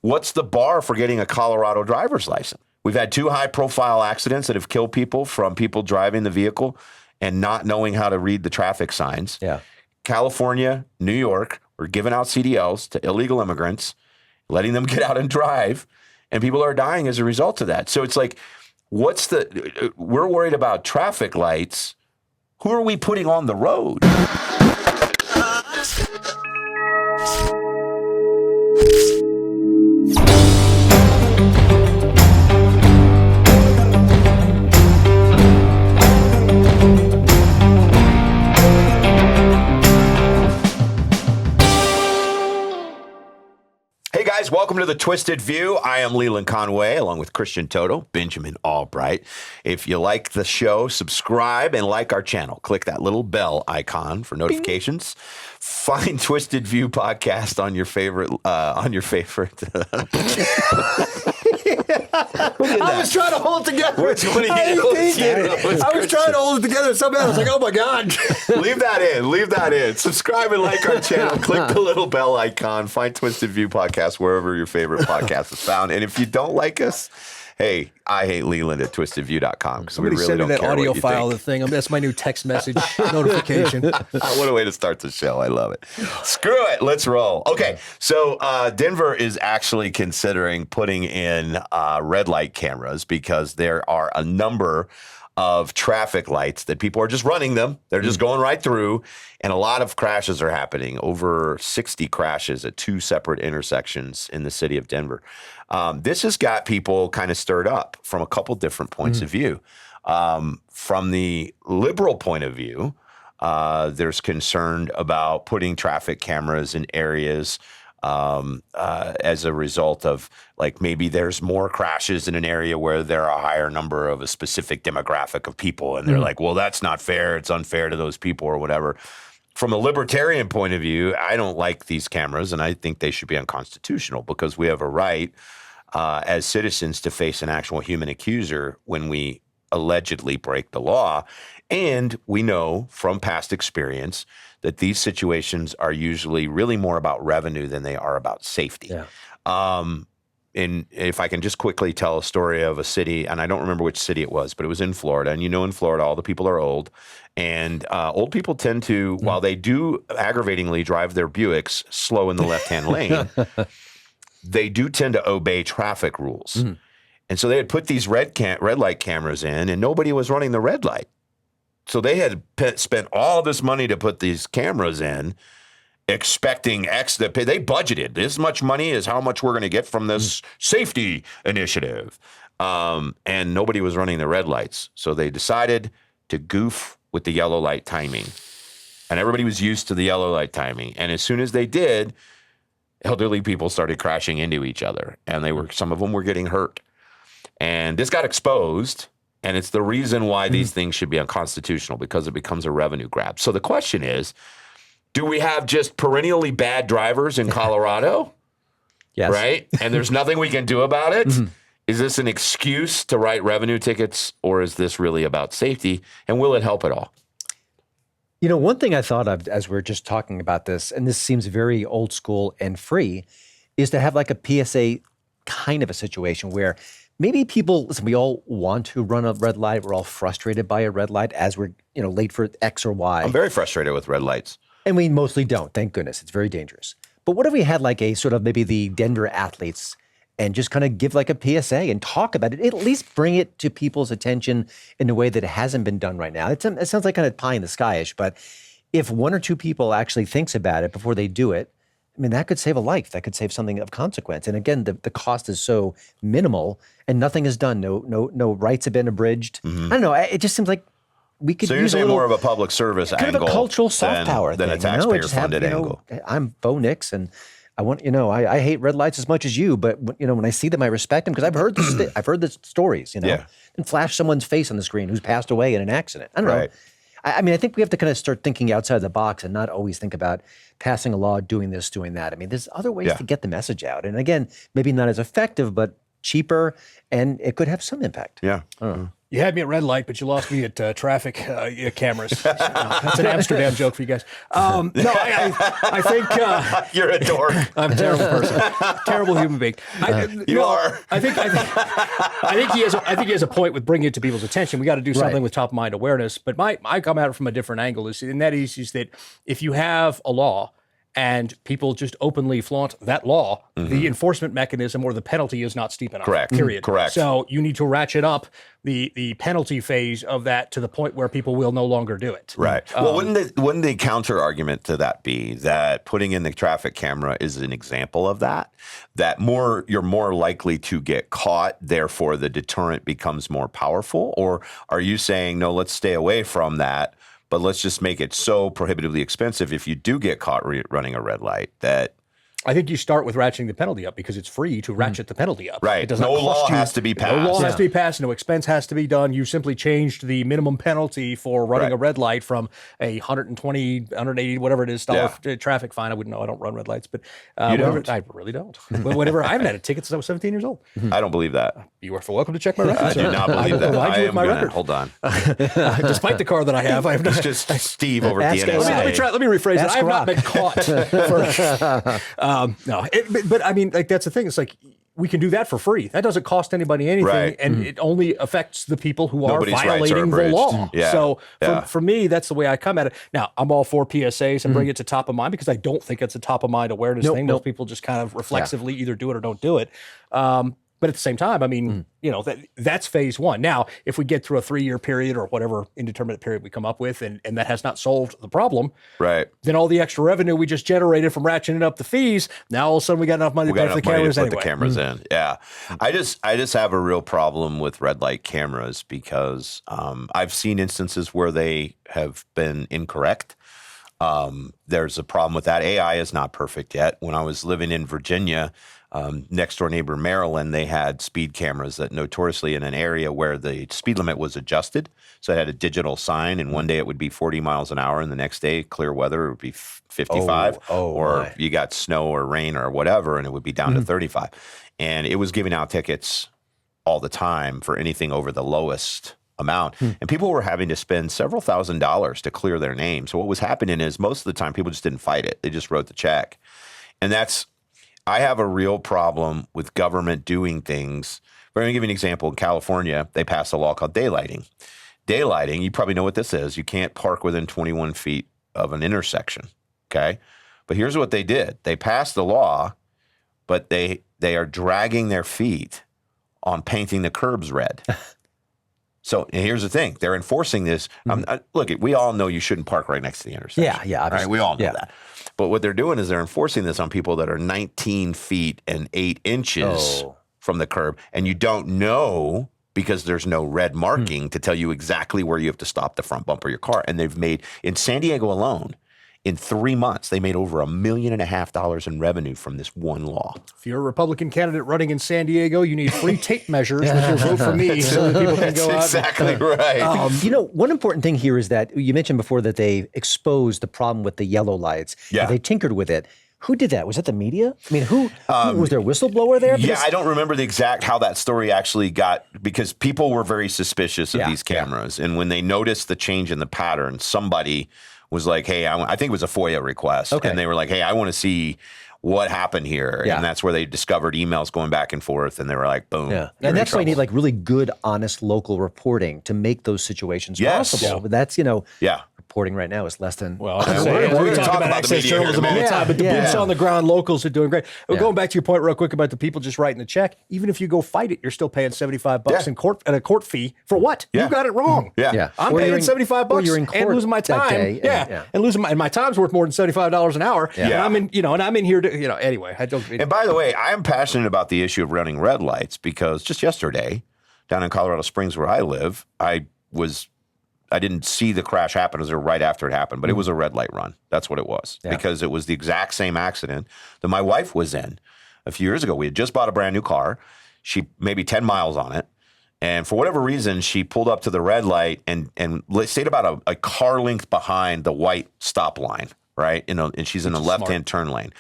what's the bar for getting a Colorado driver's license? We've had 2 high-profile accidents that have killed people from people driving the vehicle and not knowing how to read the traffic signs. Yeah. California, New York, we're giving out CDLs to illegal immigrants, letting them get out and drive, and people are dying as a result of that. So it's like, we're worried about traffic lights. Who are we putting on the road? Hey guys, welcome to the Twisted View. I am Leland Conway, along with Christian Toto, Benjamin Allbright. If you like the show, subscribe and like our channel. Click that little bell icon for notifications. Bing. Find Twisted View podcast on your favorite. I was trying to hold it together. Which one of you I was trying to hold it together. Somehow I was like, oh my God. Leave that in. Leave that in. Subscribe and like our channel. Click the little bell icon. Find Twisted View podcast wherever your favorite podcast is found. And if you don't like us, hey, I hate Leland at twistedview.com because we really send me don't that care audio what you file. think. The thing. That's my new text message notification. What a way to start the show. I love it. Screw it. Let's roll. Okay. So Denver is actually considering putting in red light cameras because there are a number of traffic lights that people are just running them. They're just going right through. And a lot of crashes are happening. Over 60 crashes at 2 separate intersections in the city of Denver. This has got people kind of stirred up from a couple different points of view. From the liberal point of view, there's concern about putting traffic cameras in areas as a result of, like, maybe there's more crashes in an area where there are a higher number of a specific demographic of people. And they're like, well, that's not fair. It's unfair to those people or whatever. From a libertarian point of view, I don't like these cameras, and I think they should be unconstitutional because we have a right as citizens to face an actual human accuser when we allegedly break the law. And we know from past experience that these situations are usually really more about revenue than they are about safety. Yeah. And if I can just quickly tell a story of a city, and I don't remember which city it was, but it was in Florida. And you know, in Florida, all the people are old. And old people tend to, while they do aggravatingly drive their Buicks slow in the left-hand lane, they do tend to obey traffic rules. And so they had put these red light cameras in, and nobody was running the red light. So they had spent all this money to put these cameras in, expecting X that pay. They budgeted this much money is how much we're going to get from this safety initiative. And nobody was running the red lights. So they decided to goof with the yellow light timing. And everybody was used to the yellow light timing. And as soon as they did, elderly people started crashing into each other. And some of them were getting hurt. And this got exposed. And it's the reason why these things should be unconstitutional, because it becomes a revenue grab. So the question is, do we have just perennially bad drivers in Colorado? Yes. Right? And there's nothing we can do about it? Is this an excuse to write revenue tickets, or is this really about safety? And will it help at all? You know, one thing I thought of as we're just talking about this, and this seems very old school and free, is to have like a PSA kind of a situation where maybe people, listen, we all want to run a red light. We're all frustrated by a red light as we're, late for X or Y. I'm very frustrated with red lights. And we mostly don't, thank goodness. It's very dangerous. But what if we had like a sort of maybe the Denver athletes and just kind of give like a PSA and talk about it, at least bring it to people's attention in a way that it hasn't been done right now. It sounds like kind of pie in the sky-ish, but if 1 or 2 people actually thinks about it before they do it, I mean, that could save a life. That could save something of consequence. And again, the cost is so minimal and nothing is done. No rights have been abridged. I don't know. It just seems like we could. So you're saying more of a public service kind angle, of a cultural soft power than thing, a taxpayer-funded angle. I'm Bo Nix, and I want I hate red lights as much as you, but when I see them, I respect them because I've heard the stories. And flash someone's face on the screen who's passed away in an accident. I don't know. I mean, I think we have to kind of start thinking outside the box and not always think about passing a law, doing this, doing that. I mean, there's other ways to get the message out. And again, maybe not as effective, but cheaper, and it could have some impact. Yeah. You had me at red light, but you lost me at traffic cameras. That's an Amsterdam joke for you guys. No, I think You're a dork. I'm a terrible person, terrible human being. You are. I think he has a point with bringing it to people's attention. We got to do something with top of mind awareness. But I come at it from a different angle, and that is that if you have a law and people just openly flaunt that law, the enforcement mechanism or the penalty is not steep enough. Correct. Period. Correct. So you need to ratchet up the penalty phase of that to the point where people will no longer do it. Right. Well, wouldn't the counter argument to that be that putting in the traffic camera is an example of that? That you're more likely to get caught, therefore the deterrent becomes more powerful? Or are you saying, no, let's stay away from that, but let's just make it so prohibitively expensive if you do get caught running a red light that... I think you start with ratcheting the penalty up because it's free to ratchet the penalty up. Right. It does No not cost law you. has to be passed. No law has to be passed. No expense has to be done. You simply changed the minimum penalty for running a red light from a 120, 180, whatever it is, traffic fine. I wouldn't know. I don't run red lights, but whatever, I really don't. But whatever. I haven't had a ticket since I was 17 years old. I don't believe that. You are welcome to check my record. I do not believe that. I am my record. Hold on. Despite the car that I have It's just Steve over at the NSA. Let me rephrase it. Ask I have Rock. not been caught. No, but I mean, like that's the thing. It's like we can do that for free. That doesn't cost anybody anything, Right. and it only affects the people who Nobody's are rights are violating the abridged. law. Yeah. So Yeah. for me, that's the way I come at it. Now, I'm all for PSAs and bring it to top of mind because I don't think it's a top of mind awareness thing. Most people just kind of reflexively either do it or don't do it. But at the same time, I mean, that's phase one. Now, if we get through a 3-year period or whatever indeterminate period we come up with, and that has not solved the problem, Right. then all the extra revenue we just generated from ratcheting up the fees, now all of a sudden we got enough money to pay for the cameras to put anyway. the cameras in. Yeah. I just have a real problem with red light cameras because I've seen instances where they have been incorrect. There's a problem with that. AI is not perfect yet. When I was living in Virginia, next door neighbor Maryland, they had speed cameras that notoriously in an area where the speed limit was adjusted. So it had a digital sign, and one day it would be 40 miles an hour, and the next day, clear weather, it would be 55. Or you got snow or rain or whatever, and it would be down to 35. And it was giving out tickets all the time for anything over the lowest amount. And people were having to spend several $1,000s to clear their name. So what was happening is most of the time people just didn't fight it. They just wrote the check. And I have a real problem with government doing things. We're going to give you an example. In California, they passed a law called daylighting. Daylighting, you probably know what this is. You can't park within 21 feet of an intersection, okay? But here's what they did. They passed the law, but they are dragging their feet on painting the curbs red. So here's the thing. They're enforcing this. Look, we all know you shouldn't park right next to the intersection. Yeah, All right, we all know that. But what they're doing is they're enforcing this on people that are 19 feet and 8 inches from the curb. And you don't know because there's no red marking to tell you exactly where you have to stop the front bumper of your car. And they've made, in San Diego alone, in 3 months, they made over $1.5 million in revenue from this one law. If you're a Republican candidate running in San Diego, you need free tape measures with your vote for me so that people can go out. That's exactly right. One important thing here is that you mentioned before that they exposed the problem with the yellow lights. Yeah. They tinkered with it. Who did that? Was that the media? I mean, who was there a whistleblower there? Yeah, I don't remember the exact how that story actually got, because people were very suspicious of these cameras. And when they noticed the change in the pattern, somebody was like, hey, I think it was a FOIA request. Okay. And they were like, hey, I want to see what happened here. Yeah. And that's where they discovered emails going back and forth. And they were like, boom. Yeah. you're And in that's why you need trouble. like really good, honest local reporting to make those situations Yes. possible. Yeah. But that's, Yeah. reporting right now is less than. Well, we're we talk about the access media here in a journalism all the minute. time, but the boots on the ground locals are doing great. Going back to your point real quick about the people just writing the check, even if you go fight it, you're still paying $75 in court and a court fee for what? Yeah. You got it wrong. Yeah. I'm Or paying you're in- $75 or you're in and court losing my that time. day, And losing my time's worth more than $75 an hour. Yeah. And I'm in, and I'm in here to, anyway, I don't. And by the way, I am passionate about the issue of running red lights because just yesterday, down in Colorado Springs where I live, I didn't see the crash happen. It was right after it happened, but it was a red light run. That's what it was, because it was the exact same accident that my wife was in a few years ago. We had just bought a brand new car. She maybe 10 miles on it. And for whatever reason, she pulled up to the red light and stayed about a car length behind the white stop line, right? And she's in the left-hand turn lane.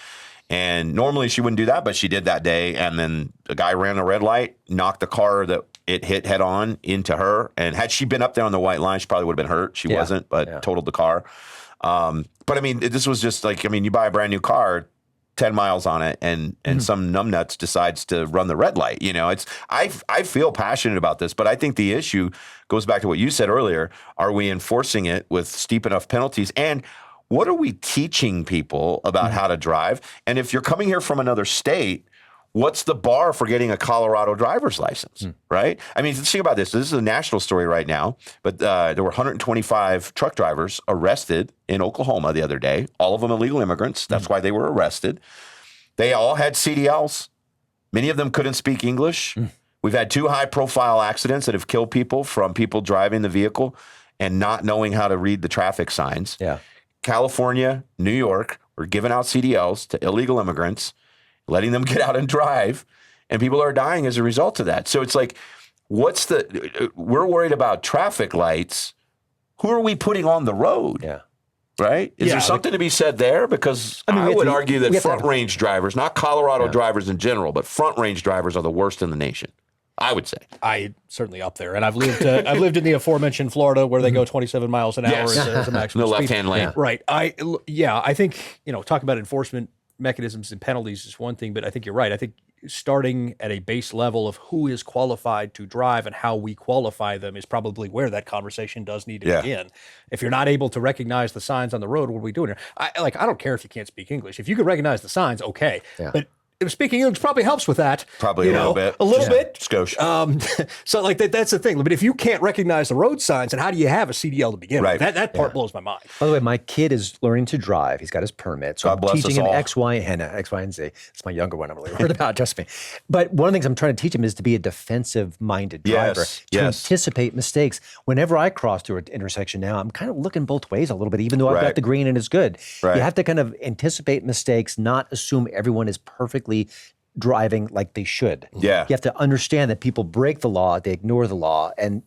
And normally she wouldn't do that, but she did that day. And then the guy ran a red light, knocked the car that it hit head on into her. And had she been up there on the white line, she probably would have been hurt. She wasn't, but totaled the car. But I mean, this was just like, I mean, you buy a brand new car, 10 miles on it, and some numbnuts decides to run the red light. You know, I feel passionate about this, but I think the issue goes back to what you said earlier. Are we enforcing it with steep enough penalties? And what are we teaching people about how to drive? And if you're coming here from another state, what's the bar for getting a Colorado driver's license, right? I mean, think about this. This is a national story right now, but there were 125 truck drivers arrested in Oklahoma the other day, all of them illegal immigrants. That's why they were arrested. They all had CDLs. Many of them couldn't speak English. We've had 2 high-profile accidents that have killed people from people driving the vehicle and not knowing how to read the traffic signs. Yeah. California, New York were giving out CDLs to illegal immigrants, letting them get out and drive, and people are dying as a result of that. So it's like, we're worried about traffic lights. Who are we putting on the road? Yeah. Right? Is there something to be said there? Because I would argue that front range drivers, not Colorado drivers in general, but front range drivers are the worst in the nation. I would say. I certainly up there, and I've lived in the aforementioned Florida where they go 27 miles an hour as a maximum the speed. left-hand lane. Right. I think talk about enforcement mechanisms and penalties is one thing, but I think you're right. I think starting at a base level of who is qualified to drive and how we qualify them is probably where that conversation does need to begin. If you're not able to recognize the signs on the road, what are we doing here? I don't care if you can't speak English. If you can recognize the signs, okay. Yeah. But speaking English probably helps with that. Probably a little bit. A little bit. Skosh. So like that's the thing. But if you can't recognize the road signs, then how do you have a CDL to begin with? That part blows my mind. By the way, my kid is learning to drive. He's got his permit. So I'm teaching him X, Y, and Z. It's my younger one I'm really worried about, trust me. But one of the things I'm trying to teach him is to be a defensive-minded driver, to anticipate mistakes. Whenever I cross through an intersection now, I'm kind of looking both ways a little bit, even though I've got the green and it's good. You have to kind of anticipate mistakes, not assume everyone is perfectly driving like they should. Yeah. You have to understand that people break the law, they ignore the law, and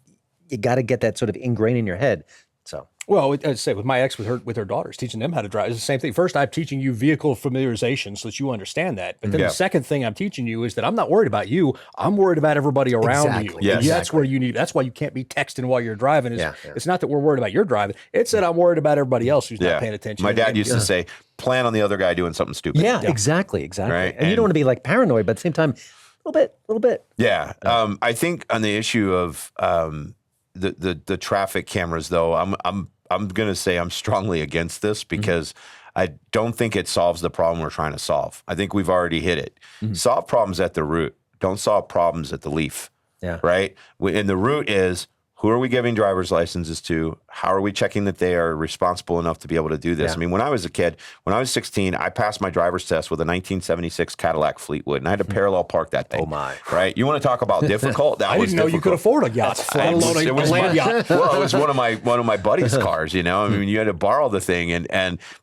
you got to get that sort of ingrained in your head. So, well, I'd say with my ex, with her daughters, teaching them how to drive, it's the same thing. First, I'm teaching you vehicle familiarization so that you understand that. But then the second thing I'm teaching you is that I'm not worried about you. I'm worried about everybody around you. Yes. That's where you need. That's why you can't be texting while you're driving. It's not that we're worried about your driving. It's that I'm worried about everybody else who's not paying attention. My dad used to say, plan on the other guy doing something stupid. Yeah. Exactly. Right? And you don't want to be like paranoid, but at the same time, a little bit. Yeah. I think on the issue of the traffic cameras, though, I'm going to say I'm strongly against this because I don't think it solves the problem we're trying to solve. I think we've already hit it. Solve problems at the root. Don't solve problems at the leaf. Yeah. Right? And the root is, who are we giving driver's licenses to? How are we checking that they are responsible enough to be able to do this? I mean, when I was a kid, when I was 16, I passed my driver's test with a 1976 Cadillac Fleetwood, and I had to parallel park that thing. Oh, my. Right? You want to talk about difficult? That I was didn't know difficult. you could afford a yacht, let alone a land yacht. Well, it was one of my buddy's cars, you know? I mean, you had to borrow the thing.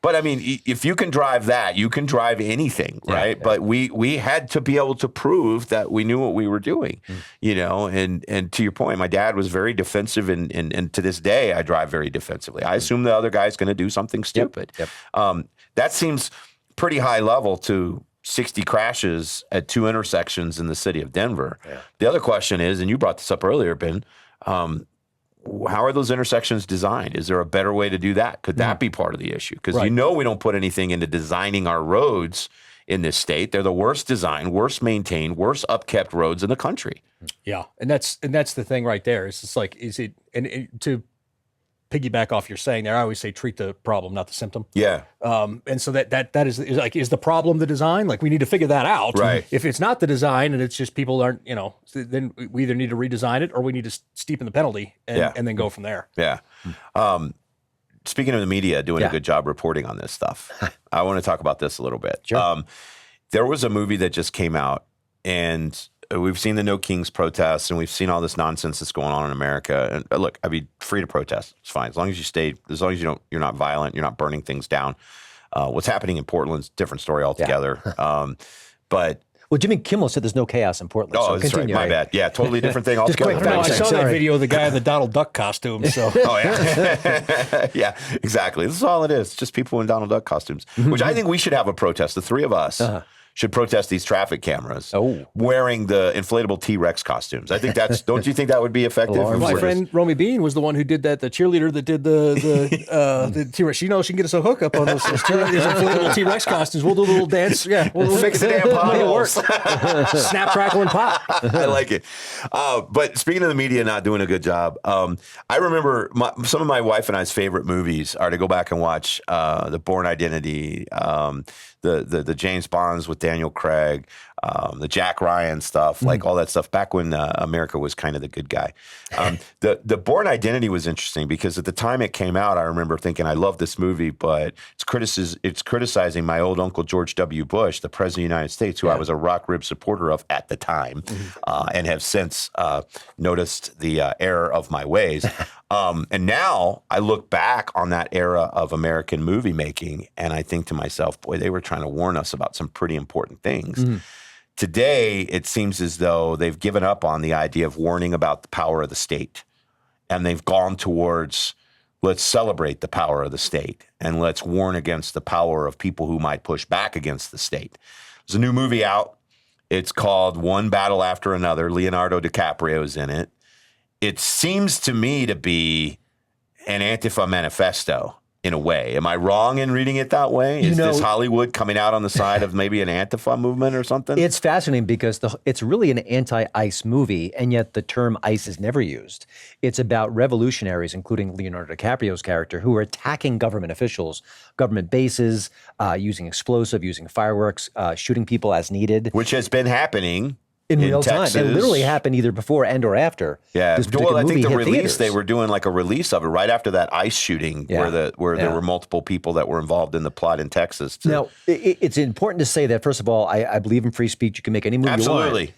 But I mean, if you can drive that, you can drive anything, right? Yeah. But we had to be able to prove that we knew what we were doing, you know? And to your point, my dad was very defensive and to this day, I drive very defensively. I assume the other guy's going to do something stupid. That seems pretty high level to 60 crashes at 2 intersections in the city of Denver. Yeah. The other question is, and you brought this up earlier, Ben, how are those intersections designed? Is there a better way to do that? Could that be part of the issue? Because we don't put anything into designing our roads in this state. They're the worst designed, worst maintained, worst upkept roads in the country. Yeah, and that's the thing right there. It's just like, is it, and to piggyback off you're saying there, I always say treat the problem, not the symptom. Yeah. And so that is like, is the problem the design? Like, we need to figure that out. Right. If it's not the design and it's just people aren't, then we either need to redesign it or we need to steepen the penalty and then go from there. Yeah. Speaking of the media doing a good job reporting on this stuff, I want to talk about this a little bit. Sure. There was a movie that just came out, and we've seen the No Kings protests, and we've seen all this nonsense that's going on in America. And look, I mean, free to protest, it's fine as long as you're not violent, you're not burning things down. What's happening in Portland's a different story altogether. But well, Jimmy Kimmel said there's no chaos in Portland. Oh, so that's right. My bad. Yeah, totally different thing altogether. I saw that video of the guy in the Donald Duck costume. So. Oh, yeah. Yeah, exactly. This is all it is. Just people in Donald Duck costumes, which I think we should have a protest. The three of us should protest these traffic cameras Oh. wearing the inflatable T-Rex costumes. I think that's, don't you think that would be effective? Alarm. My friend Romy Bean was the one who did that. The cheerleader that did the T-Rex. You know, she can get us a hookup on those inflatable T-Rex costumes. We'll do a little dance. Yeah, we'll Fix the damn potholes. Snap, crackle, and pop. I like it. But speaking of the media not doing a good job, I remember some of my wife and I's favorite movies are to go back and watch The Bourne Identity, the James Bonds with Daniel Craig, the Jack Ryan stuff, like all that stuff back when America was kind of the good guy. The Bourne Identity was interesting because at the time it came out, I remember thinking, I love this movie, but it's criticizing my old uncle George W. Bush, the president of the United States, who I was a rock rib supporter of at the time, and have since noticed the error of my ways. And now I look back on that era of American movie making, and I think to myself, boy, they were trying to warn us about some pretty important things. Today, it seems as though they've given up on the idea of warning about the power of the state. And they've gone towards, let's celebrate the power of the state and let's warn against the power of people who might push back against the state. There's a new movie out. It's called One Battle After Another. Leonardo DiCaprio is in it. It seems to me to be an Antifa manifesto in a way. Am I wrong in reading it that way? Is this Hollywood coming out on the side of maybe an Antifa movement or something? It's fascinating because it's really an anti-ICE movie, and yet the term ICE is never used. It's about revolutionaries, including Leonardo DiCaprio's character, who are attacking government officials, government bases, using explosive, using fireworks, shooting people as needed. Which has been happening in real Texas. time. It literally happened either before and or after. Yeah. This Well, I think the movie hit release, theaters. they were doing like a release of it right after that ICE shooting where there were multiple people that were involved in the plot in Texas. Now, it's important to say that, first of all, I believe in free speech. You can make any movie you want. Absolutely.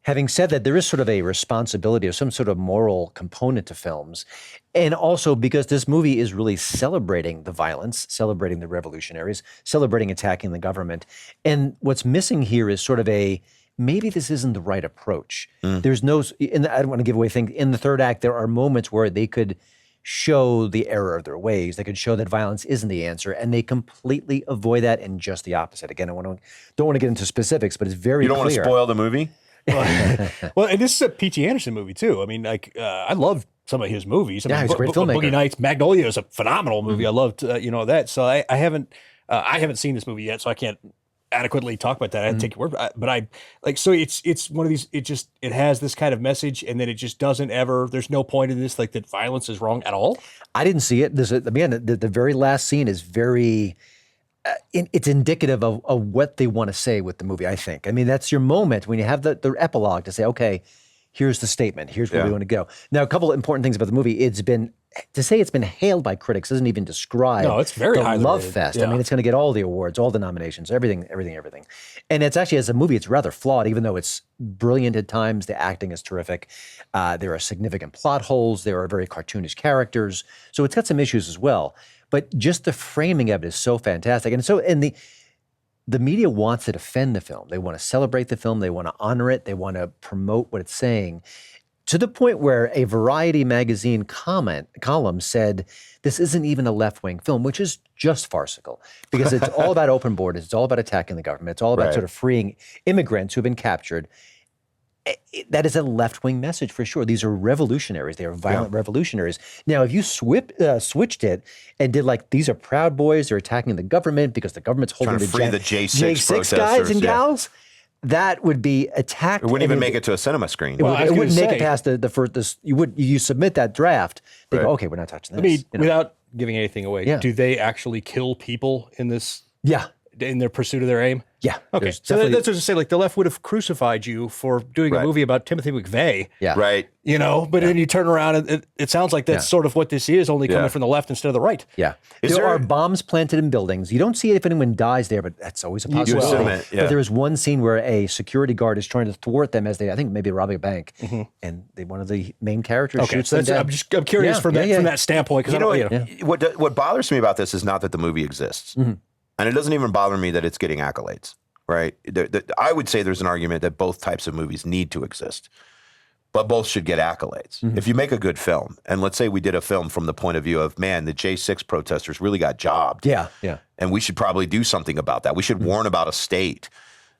Having said that, there is sort of a responsibility or some sort of moral component to films. And also because this movie is really celebrating the violence, celebrating the revolutionaries, celebrating attacking the government. And what's missing here is sort of maybe this isn't the right approach. There's no, I don't want to give away things. In the third act, there are moments where they could show the error of their ways. They could show that violence isn't the answer, and they completely avoid that and just the opposite. Again, don't want to get into specifics, but it's very clear. You don't want to spoil the movie? Well, and this is a P.T. Anderson movie too. I mean, like I love some of his movies. I mean, he's a great filmmaker. Boogie Nights, Magnolia is a phenomenal movie. I loved that. So I haven't seen this movie yet, so I can't adequately talk about that. I had to take your word, but I like, so it's one of these, it has this kind of message, and then it just doesn't ever, there's no point in this, like that violence is wrong at all. I didn't see it. Again, the very last scene is very, it's indicative of what they want to say with the movie, I think. I mean, that's your moment when you have the epilogue to say, okay, here's the statement. Here's where we want to go. Now, a couple of important things about the movie. It's been hailed by critics doesn't even describe it's very the highly love rated. fest. Yeah. I mean, it's going to get all the awards, all the nominations, everything. And it's actually, as a movie, it's rather flawed, even though it's brilliant at times. The acting is terrific. There are significant plot holes. There are very cartoonish characters. So it's got some issues as well. But just the framing of it is so fantastic. And the media wants to defend the film. They want to celebrate the film. They want to honor it. They want to promote what it's saying, to the point where a Variety magazine column said, this isn't even a left-wing film, which is just farcical because it's all about open borders. It's all about attacking the government. It's all about sort of freeing immigrants who have been captured. That is a left-wing message for sure. These are revolutionaries. They are violent revolutionaries. Now, if you switched it and did like, these are Proud Boys, they're attacking the government because the government's holding Trying to free the J6 guys and gals, that would be attacked. It wouldn't even make it to a cinema screen. It wouldn't make it past the first. You submit that draft. They go, okay, we're not touching this. I mean, without giving anything away, do they actually kill people in this? Yeah. In their pursuit of their aim? Yeah. Okay. So that's what to say. Like the left would have crucified you for doing a movie about Timothy McVeigh. Yeah. Right. You know, but then you turn around and it sounds like that's sort of what this is, only coming from the left instead of the right. Yeah. There are bombs planted in buildings. You don't see it if anyone dies there, but that's always a possibility. But there is one scene where a security guard is trying to thwart them as they, I think, maybe robbing a bank, and one of the main characters shoots them down. I'm curious from that standpoint. Because what bothers me about this is not that the movie exists. And it doesn't even bother me that it's getting accolades, right? I would say there's an argument that both types of movies need to exist, but both should get accolades. If you make a good film, and let's say we did a film from the point of view of, man, the J6 protesters really got jobbed. Yeah. And we should probably do something about that. We should warn about a state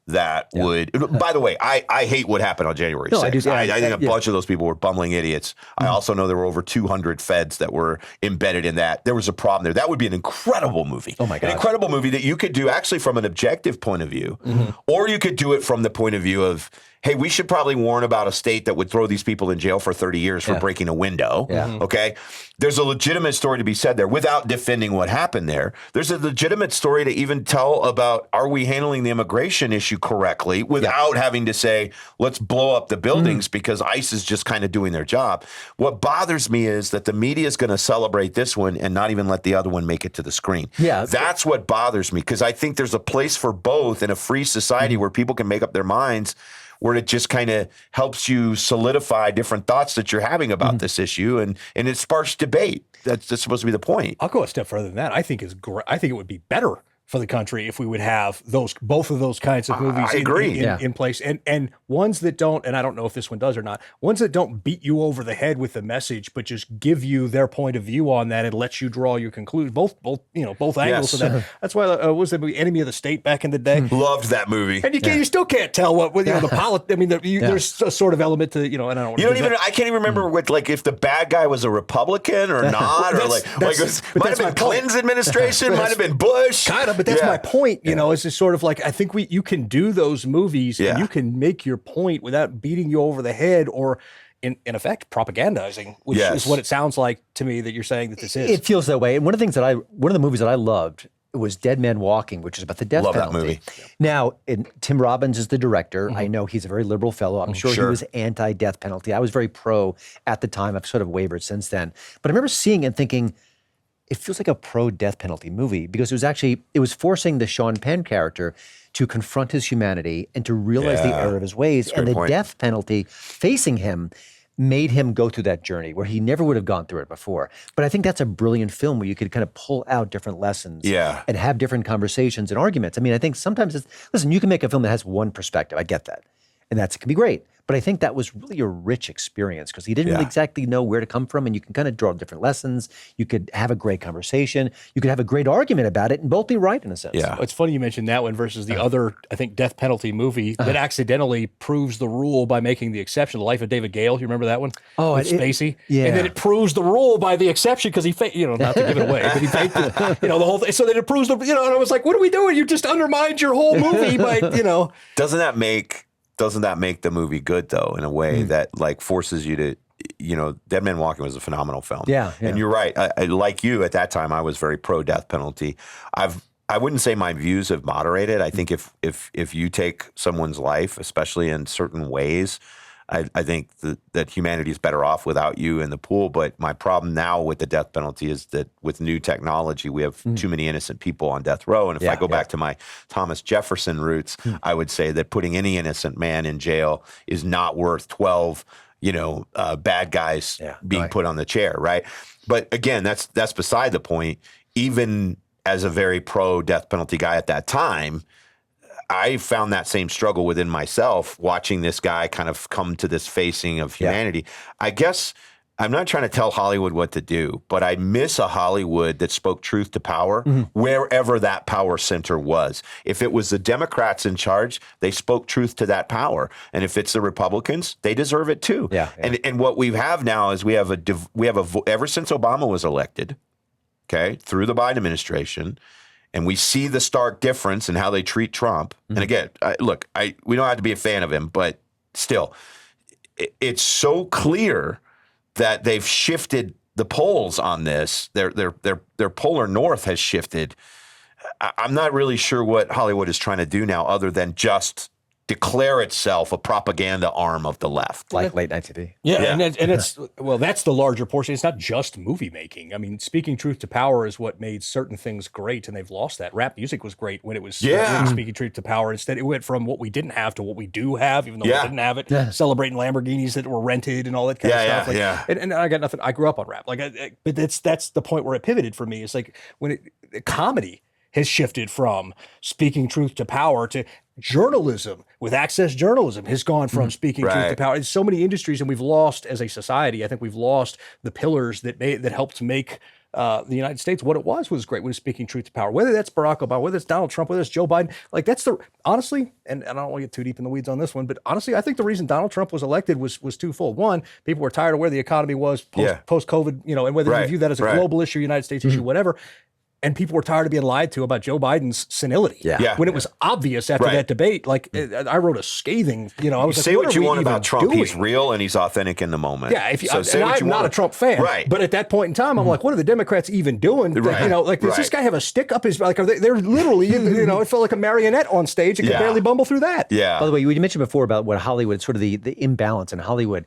that would, by the way, I hate what happened on January 6th. I do, I think a bunch of those people were bumbling idiots. I also know there were over 200 feds that were embedded in that. There was a problem there. That would be an incredible movie. Oh my God. An incredible movie that you could do actually from an objective point of view, or you could do it from the point of view of, hey, we should probably warn about a state that would throw these people in jail for 30 years for breaking a window. Okay. There's a legitimate story to be said there without defending what happened there. There's a legitimate story to even tell about, are we handling the immigration issue correctly without having to say, let's blow up the buildings because ICE is just kind of doing their job. What bothers me is that the media is going to celebrate this one and not even let the other one make it to the screen. Yeah. That's what bothers me, because I think there's a place for both in a free society where people can make up their minds, where it just kind of helps you solidify different thoughts that you're having about this issue, and it sparks debate. That's supposed to be the point. I'll go a step further than that. I think I think it would be better for the country if we would have both of those kinds of movies in place, and ones that don't, and I don't know if this one does or not, ones that don't beat you over the head with the message, but just give you their point of view on that and let you draw your conclusion. Both angles of that. That's why what was the movie Enemy of the State back in the day? Loved that movie. And you still can't tell what the politics. I mean, there's a sort of element to and I don't. I can't even remember what, like, if the bad guy was a Republican or not, or like it might have been Clinton's administration, might have been Bush, kind of. But that's my point. It's just sort of like, I think you can do those movies and you can make your point without beating you over the head or, in effect, propagandizing, which is what it sounds like to me that you're saying that this is. It feels that way. And one of the movies that I loved was Dead Man Walking, which is about the death penalty. Love that movie. Now, Tim Robbins is the director. I know he's a very liberal fellow. I'm sure he was anti-death penalty. I was very pro at the time. I've sort of wavered since then. But I remember seeing it and thinking, it feels like a pro-death penalty movie, because it was forcing the Sean Penn character to confront his humanity and to realize the error of his ways. And the death penalty facing him made him go through that journey where he never would have gone through it before. But I think that's a brilliant film where you could kind of pull out different lessons and have different conversations and arguments. I mean, I think sometimes listen, you can make a film that has one perspective. I get that. And it can be great. But I think that was really a rich experience, because he didn't really exactly know where to come from, and you can kind of draw different lessons. You could have a great conversation. You could have a great argument about it and both be right in a sense. Yeah. It's funny you mentioned that one versus the other, I think, death penalty movie that accidentally proves the rule by making the exception. The Life of David Gale. You remember that one? Oh, with Spacey? Yeah. And then it proves the rule by the exception because he not to give it away, but he faked it, the whole thing. So then it proves and I was like, what are we doing? You just undermined your whole movie by, Doesn't that make the movie good, though, in a way that, like, forces you to, Dead Man Walking was a phenomenal film. Yeah. And you're right. I like you, at that time, I was very pro-death penalty. I wouldn't say my views have moderated. I think if you take someone's life, especially in certain ways, I think that humanity is better off without you in the pool. But my problem now with the death penalty is that with new technology, we have too many innocent people on death row. And if I go back to my Thomas Jefferson roots, I would say that putting any innocent man in jail is not worth 12, bad guys being put on the chair, right? But again, that's beside the point. Even as a very pro-death penalty guy at that time, I found that same struggle within myself, watching this guy kind of come to this facing of humanity. I guess I'm not trying to tell Hollywood what to do, but I miss a Hollywood that spoke truth to power wherever that power center was. If it was the Democrats in charge, they spoke truth to that power. And if it's the Republicans, they deserve it too. Yeah. And what we have now is we have ever since Obama was elected, through the Biden administration, and we see the stark difference in how they treat Trump. And again, we don't have to be a fan of him, but still, it's so clear that they've shifted the polls on this. Their polar north has shifted. I'm not really sure what Hollywood is trying to do now, other than just declare itself a propaganda arm of the left. Like late night TV. Yeah. And it's, that's the larger portion. It's not just movie making. I mean, speaking truth to power is what made certain things great, and they've lost that. Rap music was great when it was speaking truth to power. Instead, it went from what we didn't have to what we do have, even though we didn't have it. Celebrating Lamborghinis that were rented and all that kind of stuff. And I got nothing. I grew up on rap. But that's the point where it pivoted for me. It's like when comedy has shifted from speaking truth to power to journalism. With Access Journalism has gone from speaking truth to power. It's so many industries, and we've lost, as a society, I think we've lost the pillars that helped make the United States, what it was great. Was speaking truth to power. Whether that's Barack Obama, whether it's Donald Trump, whether it's Joe Biden, like that's honestly, and I don't want to get too deep in the weeds on this one, but honestly, I think the reason Donald Trump was elected was twofold. One, people were tired of where the economy was post-COVID, and whether you view that as a global issue, United States issue, whatever. And people were tired of being lied to about Joe Biden's senility. When it was obvious after that debate, like I wrote a scathing, I was like, say what you want about Trump. Doing? He's real and he's authentic in the moment. Yeah. I'm not a Trump fan. Right. But at that point in time, I'm like, what are the Democrats even doing? Right. Does this guy have a stick up his, like, they're literally, it felt like a marionette on stage. It could barely bumble through that. Yeah. By the way, you mentioned before about what Hollywood, sort of the imbalance in Hollywood.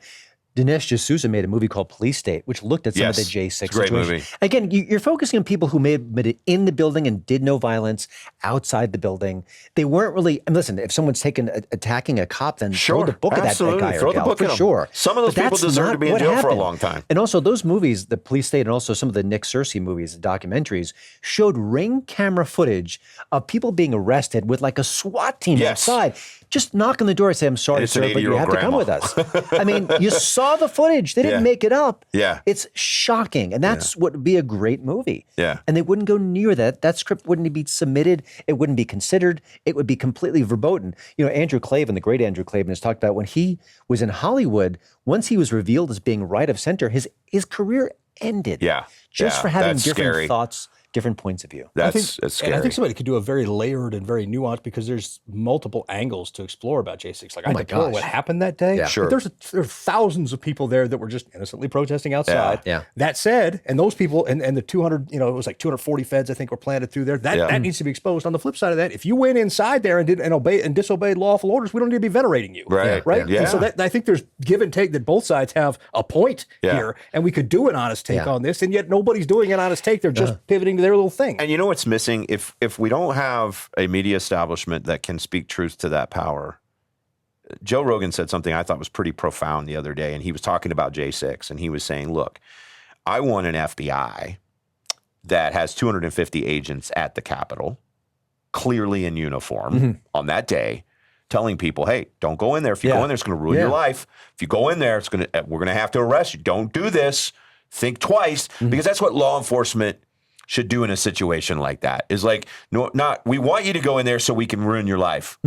Dinesh D'Souza made a movie called Police State, which looked at some of the J6 it's a great situation. movie. Again, you're focusing on people who may have been in the building and did no violence outside the building. They weren't really. And listen, if someone's attacking a cop, then throw the book at that guy or gal, for sure. Some of those people deserve to be in jail for a long time. And also, those movies, the Police State, and also some of the Nick Searcy movies, the documentaries, showed ring camera footage of people being arrested with like a SWAT team outside. Just knock on the door and say, "I'm sorry, sir, but you have to come with us." I mean, you saw the footage. They didn't make it up. Yeah. It's shocking. And that's what would be a great movie. Yeah. And they wouldn't go near that. That script wouldn't be submitted. It wouldn't be considered. It would be completely verboten. Andrew Klavan, the great Andrew Klavan, has talked about when he was in Hollywood, once he was revealed as being right of center, his career ended. Yeah. Just for having different scary. thoughts, different points of view. That's scary. And I think somebody could do a very layered and very nuanced, because there's multiple angles to explore about J6. Like, I deplore what happened that day. Yeah. Sure. But there are thousands of people there that were just innocently protesting outside. Yeah. That said, and those people, and the 200, it was like 240 feds, I think, were planted through there. That needs to be exposed. On the flip side of that, if you went inside there and disobeyed lawful orders, we don't need to be venerating you. Right. And so I think there's give and take that both sides have a point here, and we could do an honest take on this, and yet nobody's doing an honest take. They're just pivoting to their little thing. And you know what's missing? If we don't have a media establishment that can speak truth to that power, Joe Rogan said something I thought was pretty profound the other day, and he was talking about J6, and he was saying, look, I want an FBI that has 250 agents at the Capitol, clearly in uniform on that day, telling people, hey, don't go in there. If you go in there, it's going to ruin your life. If you go in there, we're going to have to arrest you. Don't do this. Think twice, because that's what law enforcement should do in a situation like that. Is like, we want you to go in there so we can ruin your life.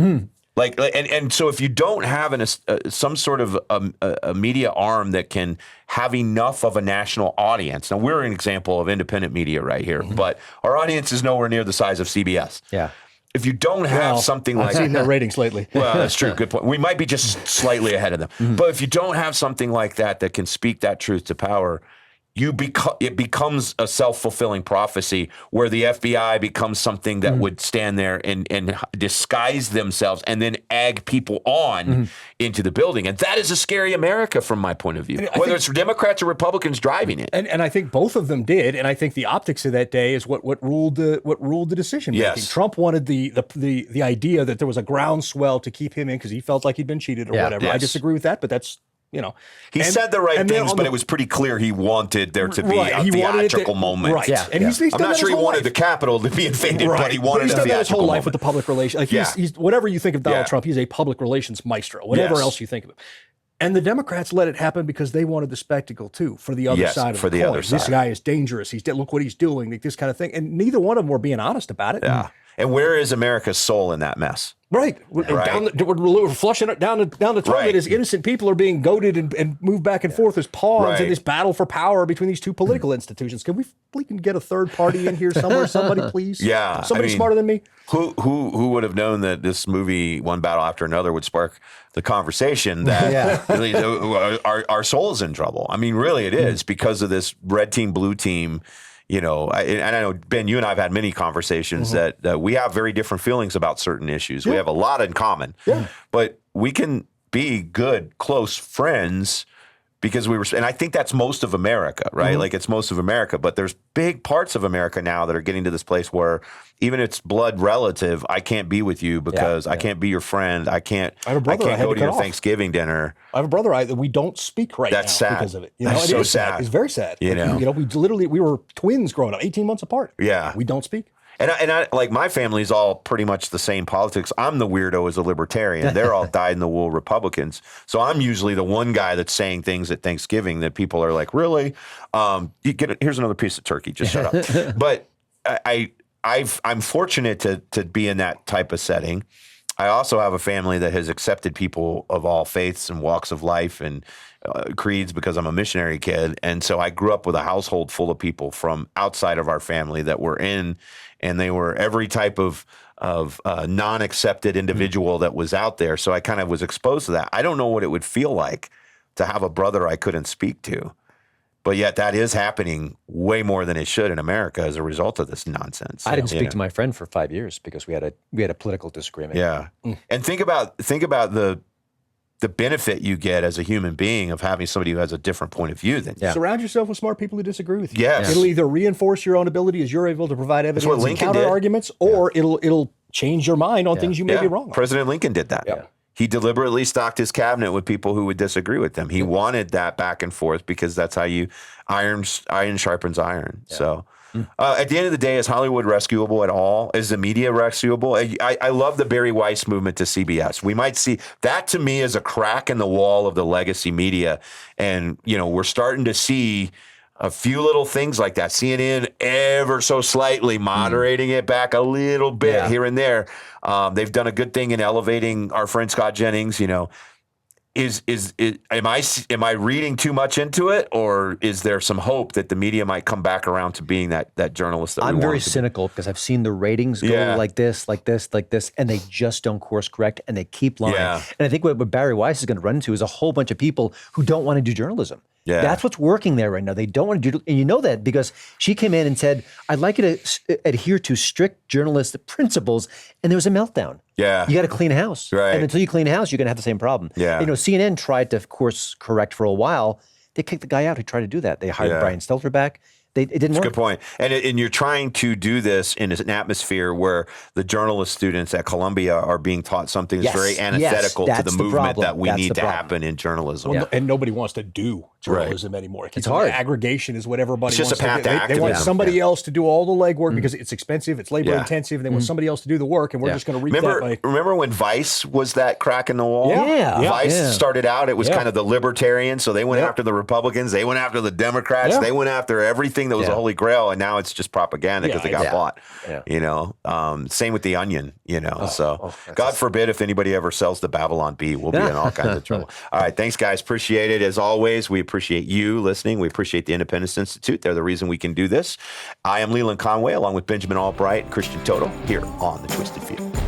Like, and so if you don't have some sort of a media arm that can have enough of a national audience. Now, we're an example of independent media right here, but our audience is nowhere near the size of CBS. Yeah. If you don't have something like I've seen their ratings lately. Well, that's true. Good point. We might be just slightly ahead of them. But if you don't have something like that can speak that truth to power, it becomes a self-fulfilling prophecy where the FBI becomes something that would stand there and disguise themselves and then egg people on into the building. And that is a scary America from my point of view, whether it's Democrats or Republicans driving it. And I think both of them did. And I think the optics of that day is what ruled the decision making. Yes. Trump wanted the idea that there was a groundswell to keep him in because he felt like he'd been cheated or whatever. Yes. I disagree with that, but that's he said the right things, but it was pretty clear he wanted there to be a theatrical moment. Right. Yeah. And he's I'm not sure he wanted the Capitol to be invaded, but he wanted a theatrical moment. He's done that his whole life with the public relations. Like he's whatever you think of Donald Trump, he's a public relations maestro, whatever else you think of him. And the Democrats let it happen because they wanted the spectacle too, for the other side of the coin. This guy is dangerous. Look what he's doing, like this kind of thing. And neither one of them were being honest about it. Yeah. And where is America's soul in that mess? Right. We're flushing it down the toilet as innocent people are being goaded and moved back and forth as pawns in this battle for power between these two political institutions. Can we get a third party in here somewhere? Somebody, please? Yeah. Somebody smarter than me? Who would have known that this movie, One Battle After Another, would spark the conversation that our soul is in trouble? I mean, really it is because of this red team, blue team. And I know, Ben, you and I have had many conversations that we have very different feelings about certain issues. We have a lot in common, but we can be good, close friends because and I think that's most of America, right? Like it's most of America, but there's big parts of America now that are getting to this place where even if it's blood relative, I can't be with you because I can't be your friend. I can't go to your Thanksgiving dinner. I have a brother that we don't speak right now because of it. That's so sad. It's very sad. We were twins growing up, 18 months apart. Yeah. We don't speak. And I like my family's all pretty much the same politics. I'm the weirdo as a libertarian. They're all dyed-in-the-wool Republicans. So I'm usually the one guy that's saying things at Thanksgiving that people are like, really? You get it. Here's another piece of turkey. Just shut up. But I'm fortunate to be in that type of setting. I also have a family that has accepted people of all faiths and walks of life and creeds because I'm a missionary kid. And so I grew up with a household full of people from outside of our family that were in, and they were every type of non-accepted individual that was out there. So I kind of was exposed to that. I don't know what it would feel like to have a brother I couldn't speak to. But yet that is happening way more than it should in America as a result of this nonsense. I didn't speak to my friend for 5 years because we had a political disagreement. Yeah. And think about the benefit you get as a human being of having somebody who has a different point of view than you. Surround yourself with smart people who disagree with you. Yes. It'll either reinforce your own ability as you're able to provide evidence what and Lincoln counter did. arguments, or it'll change your mind on things you may be wrong on. President Lincoln did that. Yeah. He deliberately stocked his cabinet with people who would disagree with him. He wanted that back and forth because that's how iron sharpens iron. Yeah. So at the end of the day, is Hollywood rescuable at all? Is the media rescuable? I love the Barry Weiss movement to CBS. We might see that, to me, is a crack in the wall of the legacy media. And, we're starting to see a few little things like that. CNN ever so slightly moderating it back a little bit here and there. They've done a good thing in elevating our friend Scott Jennings. Am I reading too much into it, or is there some hope that the media might come back around to being that journalist that I'm we very want to be? cynical because I've seen the ratings go like this, and they just don't course correct, and they keep lying. Yeah. And I think what Barry Weiss is going to run into is a whole bunch of people who don't want to do journalism. Yeah. That's what's working there right now. They don't want to do, and you know that because she came in and said, "I'd like you to adhere to strict journalistic principles," and there was a meltdown. Yeah. You got to clean house. Right. And until you clean house, you're going to have the same problem. Yeah. CNN tried to course correct for a while. They kicked the guy out who tried to do that. They hired Brian Stelter back. It didn't work. Good point. And you're trying to do this in an atmosphere where the journalist students at Columbia are being taught something that's very antithetical to the movement that we need to happen in journalism. Well, and nobody wants to do journalism anymore. It's hard. Aggregation is what everybody It's just wants a path to do. to They want activism. somebody else to do all the legwork because it's expensive, it's labor intensive, and they want somebody else to do the work, and we're just going to reap that by... Remember when Vice was that crack in the wall? Yeah. Vice started out, it was kind of the libertarians, so they went after the Republicans, they went after the Democrats, they went after everything that was the Holy Grail, and now it's just propaganda because they got bought. Yeah. Same with The Onion, God forbid if anybody ever sells the Babylon Bee, we'll be in all kinds of trouble. All right, thanks guys, appreciate it. As always, we appreciate you listening. We appreciate the Independence Institute. They're the reason we can do this. I am Leland Conway along with Benjamin Allbright and Christian Toto here on The Twisted View.